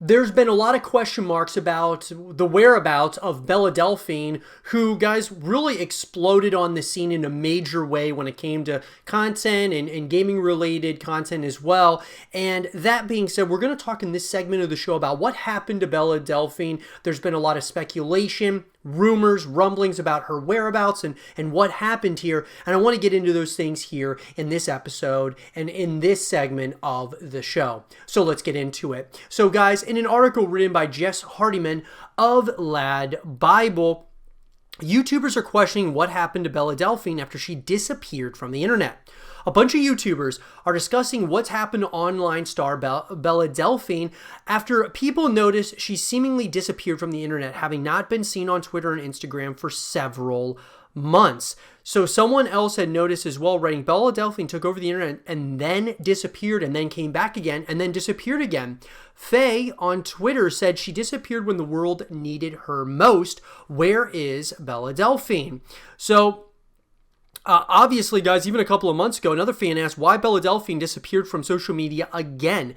There's been a lot of question marks about the whereabouts of Belle Delphine, who, guys, really exploded on the scene in a major way when it came to content and gaming-related content as well. And that being said, we're going to talk in this segment of the show about what happened to Belle Delphine. There's been a lot of speculation, rumors, rumblings about her whereabouts and what happened here. And I want to get into those things here in this episode and in this segment of the show. So let's get into it. So guys, in an article written by Jess Hardiman of Lad Bible, YouTubers are questioning what happened to Belle Delphine after she disappeared from the internet. A bunch of YouTubers are discussing what's happened to online star Belle Delphine after people notice she seemingly disappeared from the internet, having not been seen on Twitter and Instagram for several months. So someone else had noticed as well, writing, Belle Delphine took over the internet and then disappeared and then came back again and then disappeared again. Faye on Twitter said she disappeared when the world needed her most. Where is Belle Delphine? So obviously, guys, even a couple of months ago, another fan asked why Belle Delphine disappeared from social media again.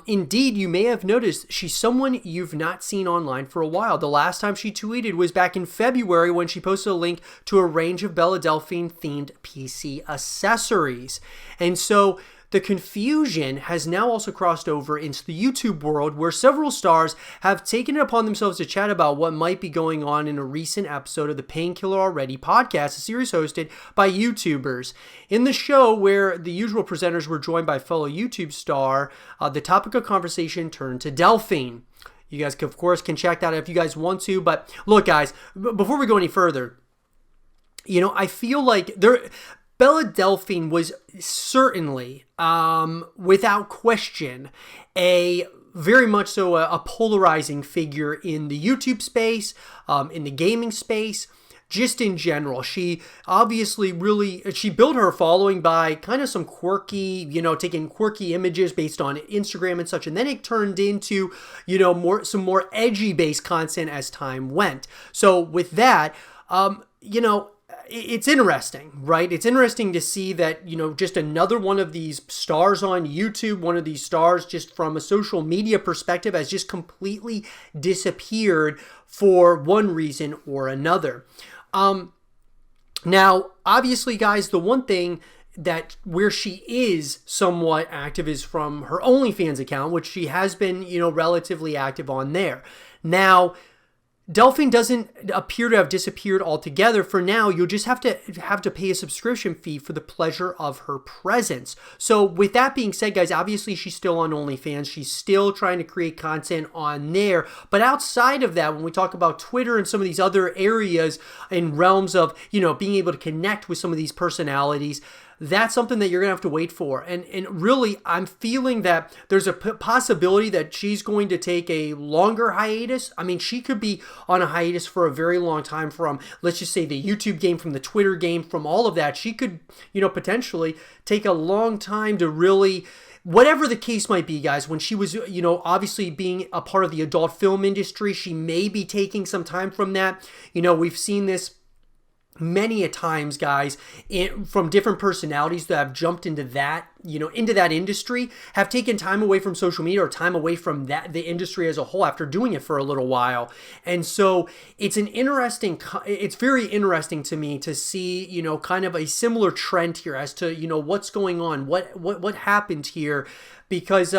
Indeed, you may have noticed she's someone you've not seen online for a while. The last time she tweeted was back in February when she posted a link to a range of Belle Delphine themed PC accessories. And so the confusion has now also crossed over into the YouTube world, where several stars have taken it upon themselves to chat about what might be going on in a recent episode of the Painkiller Already podcast, a series hosted by YouTubers. In the show, where the usual presenters were joined by fellow YouTube star, the topic of conversation turned to Delphine. You guys, of course, can check that out if you guys want to. But look, guys, before we go any further, I feel like Belle Delphine was certainly, without question, a very much so a polarizing figure in the YouTube space, in the gaming space, just in general. She obviously she built her following by kind of some quirky, taking quirky images based on Instagram and such, and then it turned into, some more edgy based content as time went. So with that, it's interesting, right? It's interesting to see that, just another one of these stars on YouTube, one of these stars just from a social media perspective has just completely disappeared for one reason or another. Now, obviously, guys, the one thing that where she is somewhat active is from her OnlyFans account, which she has been, relatively active on there. Now, Delphine doesn't appear to have disappeared altogether. For now, you'll just have to pay a subscription fee for the pleasure of her presence. So with that being said, guys, obviously she's still on OnlyFans. She's still trying to create content on there. But outside of that, when we talk about Twitter and some of these other areas and realms of, being able to connect with some of these personalities, that's something that you're going to have to wait for. And really, I'm feeling that there's a possibility that she's going to take a longer hiatus. I mean, she could be on a hiatus for a very long time from, let's just say, the YouTube game, from the Twitter game, from all of that. She could, potentially take a long time to really, whatever the case might be, guys, when she was, obviously being a part of the adult film industry, she may be taking some time from that. We've seen this many a times, guys, from different personalities that have jumped into that, into that industry, have taken time away from social media or time away from the industry as a whole after doing it for a little while. And so it's very interesting to me to see, kind of a similar trend here as to, what's going on, what happened here. Because,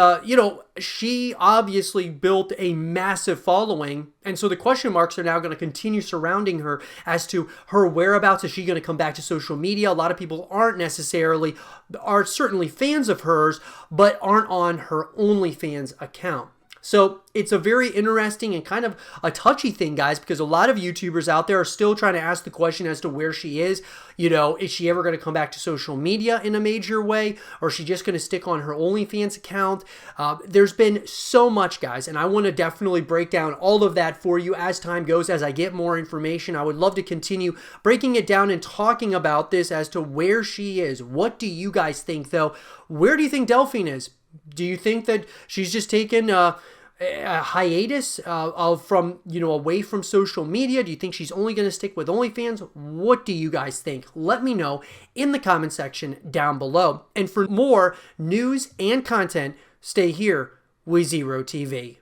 she obviously built a massive following. And so the question marks are now going to continue surrounding her as to her whereabouts. Is she going to come back to social media? A lot of people are certainly fans of hers, but aren't on her OnlyFans account. So it's a very interesting and kind of a touchy thing, guys, because a lot of YouTubers out there are still trying to ask the question as to where she is. Is she ever going to come back to social media in a major way? Or is she just going to stick on her OnlyFans account? There's been so much, guys, and I want to definitely break down all of that for you as time goes, as I get more information. I would love to continue breaking it down and talking about this as to where she is. What do you guys think, though? Where do you think Delphine is? Do you think that she's just taken a hiatus from, away from social media? Do you think she's only going to stick with OnlyFans? What do you guys think? Let me know in the comment section down below. And for more news and content, stay here with Zero TV.